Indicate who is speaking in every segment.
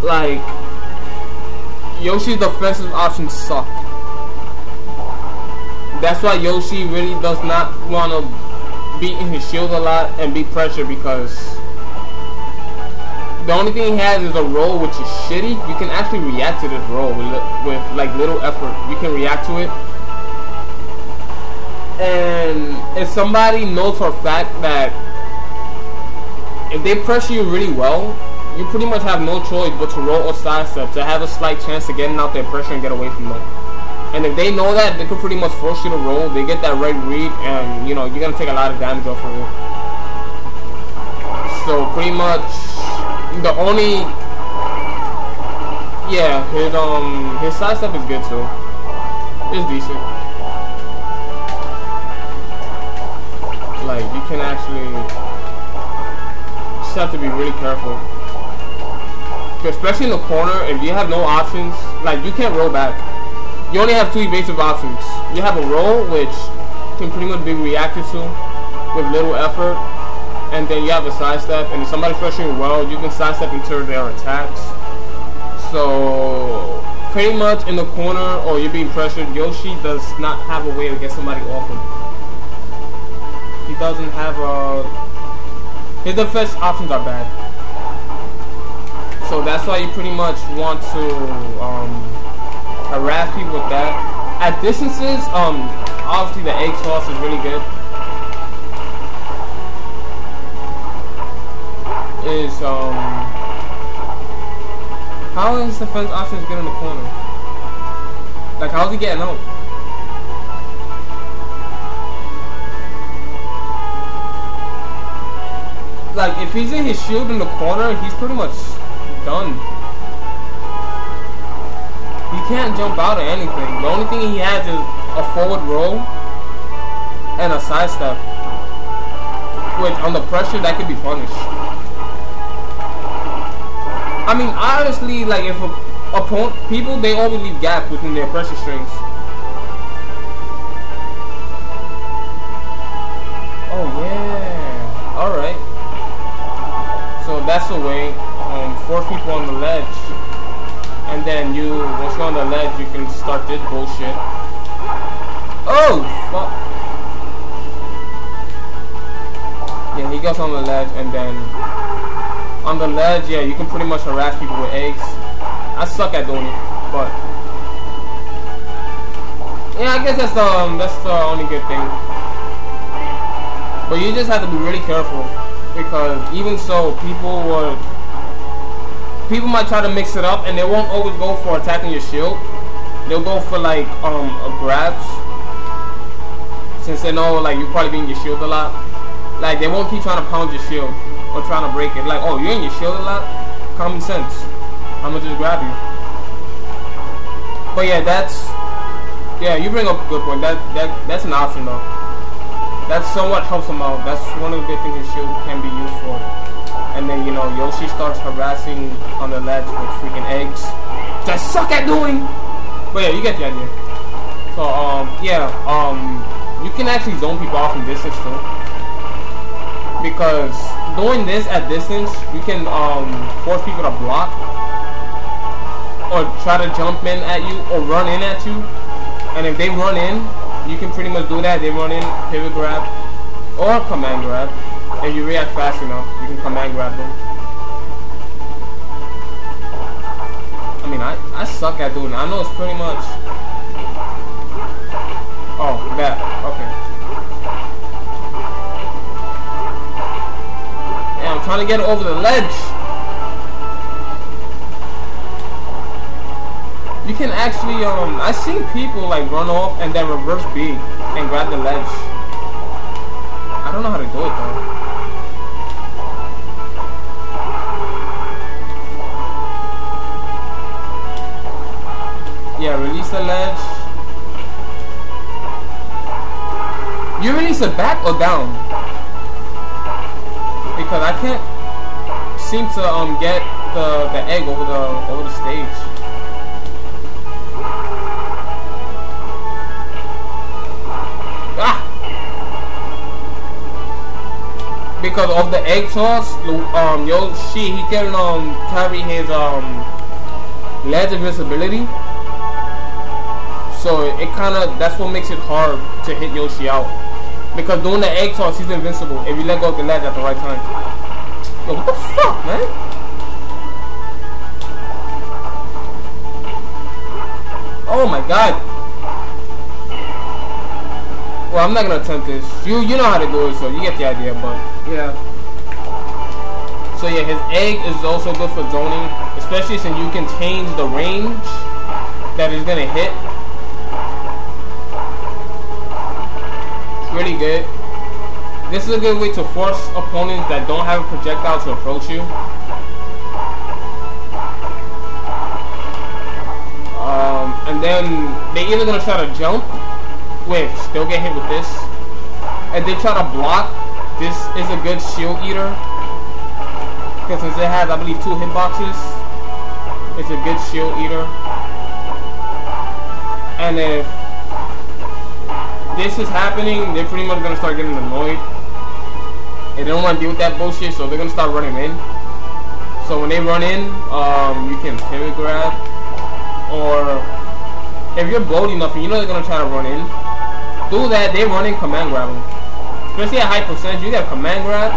Speaker 1: like Yoshi's defensive options suck. That's why Yoshi really does not want to beat in his shield a lot and be pressured, because the only thing he has is a roll, which is shitty. You can actually react to this roll with like little effort. You can react to it, and if somebody knows for a fact that if they pressure you really well, you pretty much have no choice but to roll or sidestep to have a slight chance of getting out their pressure and get away from them. And if they know that, they could pretty much force you to roll. They get that right read, and you know you're gonna take a lot of damage off of it. So pretty much the only, yeah, his sidestep is good too. It's decent. Like you can actually just have to be really careful, especially in the corner. If you have no options, like you can't roll back. You only have two evasive options. You have a roll, which can pretty much be reacted to with little effort, and then you have a sidestep, and if somebody's pressuring you well, you can sidestep into their attacks. So pretty much in the corner, or you're being pressured, Yoshi does not have a way to get somebody off him. He doesn't have his defense options are bad. So that's why you pretty much want to harass people with that. At distances, obviously the egg toss is really good. How is defense options good in the corner? Like, how's he getting out? Like, if he's in his shield in the corner, he's pretty much done. He can't jump out or anything. The only thing he has is a forward roll and a sidestep, which on the pressure that could be punished. I mean, honestly, like if people, they always leave gaps within their pressure strings. Oh yeah, all right. So that's the way. 4 people on the ledge. And then once you're on the ledge, you can start this bullshit. Oh, fuck. Yeah, he goes on the ledge, and then on the ledge, yeah, you can pretty much harass people with eggs. I suck at doing it, but yeah, I guess that's the only good thing. But you just have to be really careful, because even so, people might try to mix it up, and they won't always go for attacking your shield. They'll go for like grabs, since they know like you're probably being your shield a lot. Like they won't keep trying to pound your shield or trying to break it. Like, oh, you're in your shield a lot? Common sense. I'm gonna just grab you. But yeah, you bring up a good point. That's an option though. That somewhat helps him out. That's one of the good things his shield can be used for. And then, you know, Yoshi starts harassing on the ledge with freaking eggs, which I suck at doing. But yeah, you get the idea. So, you can actually zone people off from distance too. Because doing this at distance, you can force people to block, or try to jump in at you, or run in at you. And if they run in, you can pretty much do that. They run in, pivot grab, or command grab. If you react fast enough, you can command grab them. I mean, I suck at doing it. I know it's pretty much... Oh, that. Okay. Yeah, I'm trying to get it over the ledge. You can actually, I've seen people like run off and then reverse B and grab the ledge. I don't know how to do it though. Yeah, release the ledge. You release it back or down? Because I can't seem to get the egg over the stage. because of the egg toss, Yoshi, he can carry his ledge invisibility. So it kinda, that's what makes it hard to hit Yoshi out. Because doing the egg toss, he's invincible if you let go of the ledge at the right time. Yo, what the fuck, man? Oh my god. Well, I'm not gonna attempt this. You know how to do it, so you get the idea, but yeah. So yeah, his egg is also good for zoning, especially since you can change the range that is gonna hit. It's really good. This is a good way to force opponents that don't have a projectile to approach you. And then they either gonna try to jump, which they'll get hit with this. And they try to block. This is a good shield eater, because since it has, I believe, 2 hitboxes, it's a good shield eater. And if this is happening, they're pretty much gonna start getting annoyed. And they don't want to deal with that bullshit, so they're gonna start running in. So when they run in, you can pivot grab, or if you're bold enough and you know they're gonna try to run in, do that. They run in, command grab them. Especially at high percentage, you got command grab.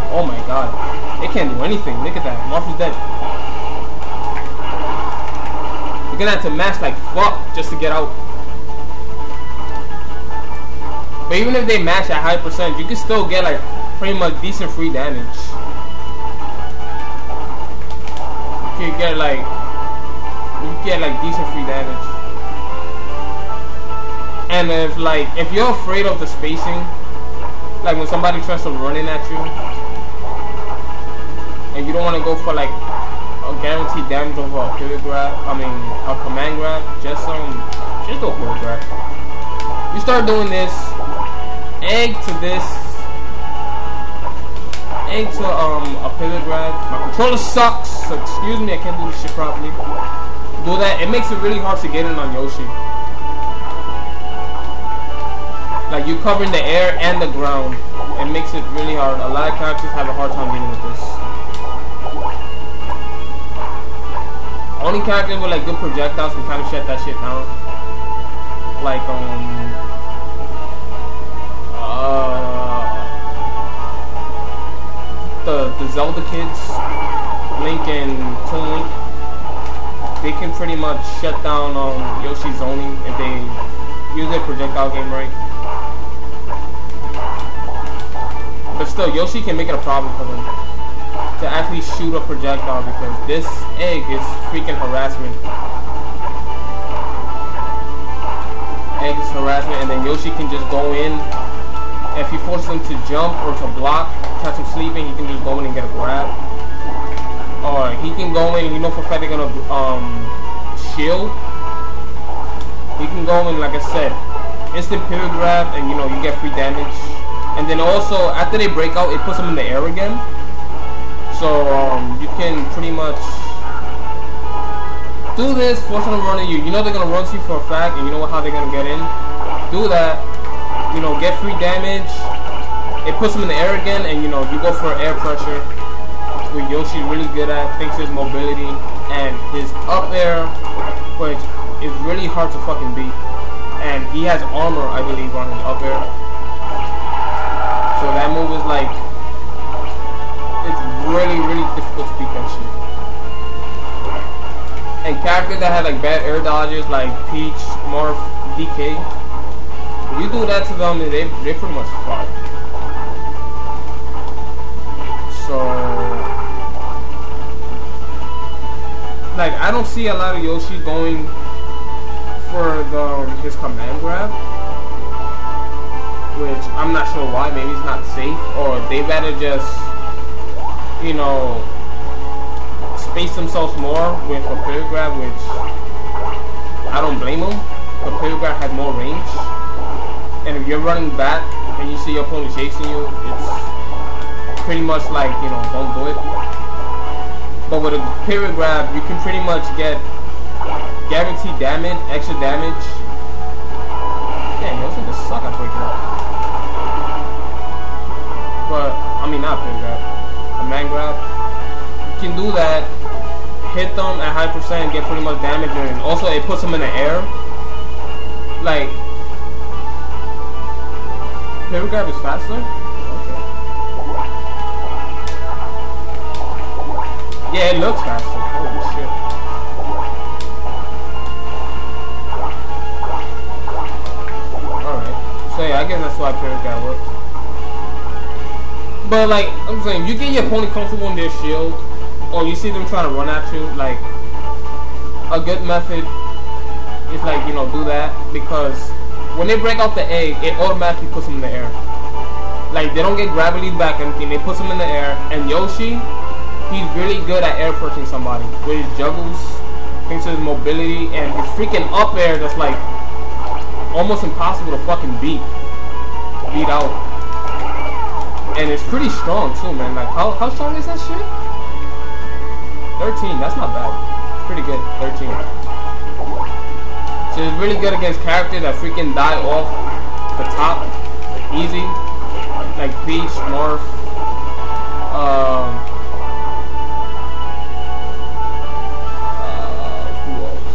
Speaker 1: Oh my god, they can't do anything. Look at that, Morph is dead. You're gonna have to mash like fuck just to get out. But even if they mash at high percentage, you can still get like pretty much decent free damage. You can get like decent free damage. And if you're afraid of the spacing, like when somebody tries to run in at you, and you don't want to go for like a guaranteed damage over a pivot grab, I mean a command grab, just do a pivot grab. You start doing this, egg to this, egg to a pivot grab. My controller sucks, so excuse me, I can't do this shit properly. Do that, it makes it really hard to get in on Yoshi. Like, you covering the air and the ground. It makes it really hard. A lot of characters have a hard time dealing with this. Only characters with like good projectiles can kind of shut that shit down. Like the Zelda kids, Link and Toon Link, they can pretty much shut down Yoshi's zoning if they use their projectile game right. But still, Yoshi can make it a problem for them to actually shoot a projectile, because this egg is freaking harassment. Egg is harassment, and then Yoshi can just go in. If he forces him to jump or to block, catch him sleeping, he can just go in and get a grab. Or he can go in, you know for a fact they're gonna shield. He can go in, like I said, instant pivot grab, and you know, you get free damage. And then also, after they break out, it puts them in the air again. So, you can pretty much do this, force them to run at you. You know they're going to run to you for a fact, and you know how they're going to get in. Do that, you know, get free damage. It puts them in the air again, and you know, you go for air pressure, which Yoshi's really good at, thanks to his mobility. And his up air, which is really hard to fucking beat. And he has armor, I believe, on his up air. So that move is like, it's really, really difficult to beat that shit. And characters that have like bad air dodges, like Peach, Morph, DK, if you do that to them, they pretty much fucked. So, like, I don't see a lot of Yoshi going for his command grab, which I'm not sure why. Maybe it's not safe, or they better just, you know, space themselves more with a pivot grab, which I don't blame them. The pivot grab has more range, and if you're running back and you see your opponent chasing you, it's pretty much like, you know, don't do it. But with a pivot grab, you can pretty much get guaranteed damage, extra damage. Damn, those things suck at breaking up. But I mean, not parry grab. Command grab. You can do that. Hit them at high percent, get pretty much damage, and also it puts them in the air. Like, parry grab is faster? Okay. Yeah, it looks faster. Holy shit. Alright. So yeah, I guess that's why parry grab works. But like, I'm saying, you get your opponent comfortable in their shield, or you see them trying to run at you, like, a good method is like, you know, do that, because when they break out the egg, it automatically puts them in the air. Like, they don't get gravity back or anything, they put them in the air. And Yoshi, he's really good at air pushing somebody with his juggles, thanks to his mobility, and his freaking up air that's like almost impossible to fucking beat out. And it's pretty strong too, man. Like, how strong is that shit? 13, that's not bad. It's pretty good, 13. So it's really good against characters that freaking die off the top easy. Like Peach, Morph, who else?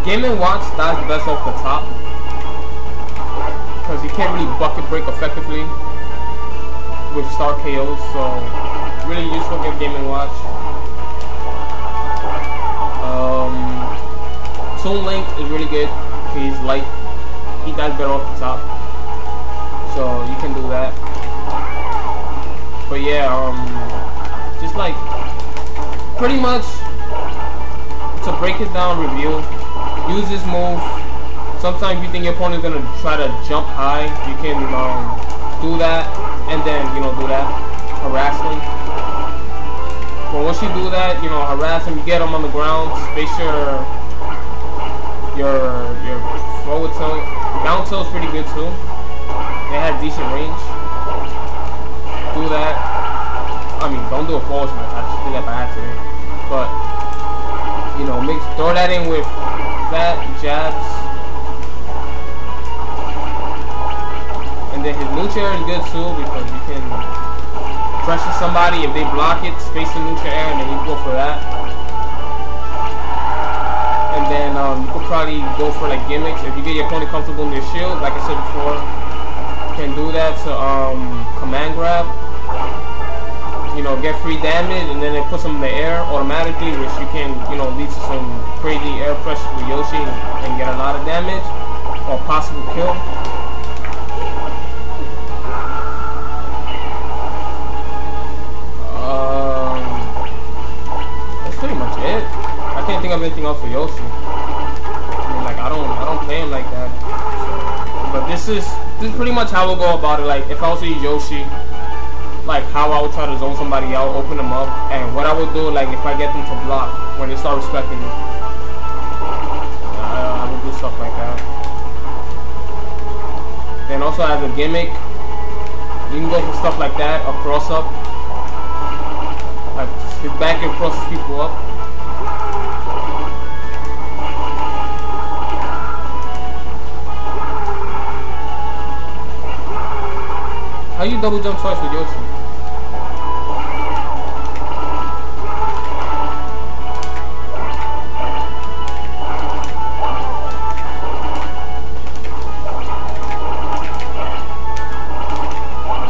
Speaker 1: Game & Watch dies the best off the top, because he can't really bucket break effectively with star KOs, so really useful against Game & Watch. Toon Link is really good. He's light. He dies better off the top, so you can do that. But yeah, just like pretty much to break it down, review. Use this move. Sometimes you think your opponent is gonna try to jump high, you can do that, and then do that, harass them. But once you do that, harass them, you get them on the ground, space your forward tilt. Down tilt is pretty good too. It has decent range. Do that. I mean, don't do a forward smash. I just did that by accident. But throw that in with that jabs. And then his neutral air is good too, because you can pressure somebody if they block it, space the neutral air, and then you go for that. And then you could probably go for like gimmicks. If you get your opponent comfortable in their shield, like I said before, you can do that to command grab. Get free damage, and then it puts them in the air automatically, which you can lead to some crazy air pressure with Yoshi and get a lot of damage or possible kill. That's pretty much it. I can't think of anything else for Yoshi. I don't play him like that. But this is pretty much how we'll go about it. Like, if I was to use Yoshi, like how I would try to zone somebody out, open them up, and what I would do, like if I get them to block when they start respecting me, I would do stuff like that. Then also as a gimmick, you can go for stuff like that, a cross up, like his back air crosses people up. How you double jump twice with Yoshi?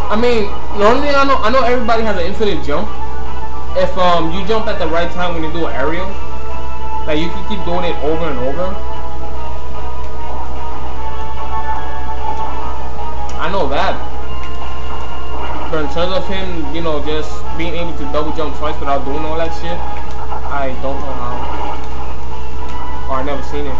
Speaker 1: I mean, the only thing I know everybody has an infinite jump. If you jump at the right time when you do an aerial, like you can keep doing it over and over. I know that. But in terms of him, just being able to double jump twice without doing all that shit, I don't know how. Or I never seen it.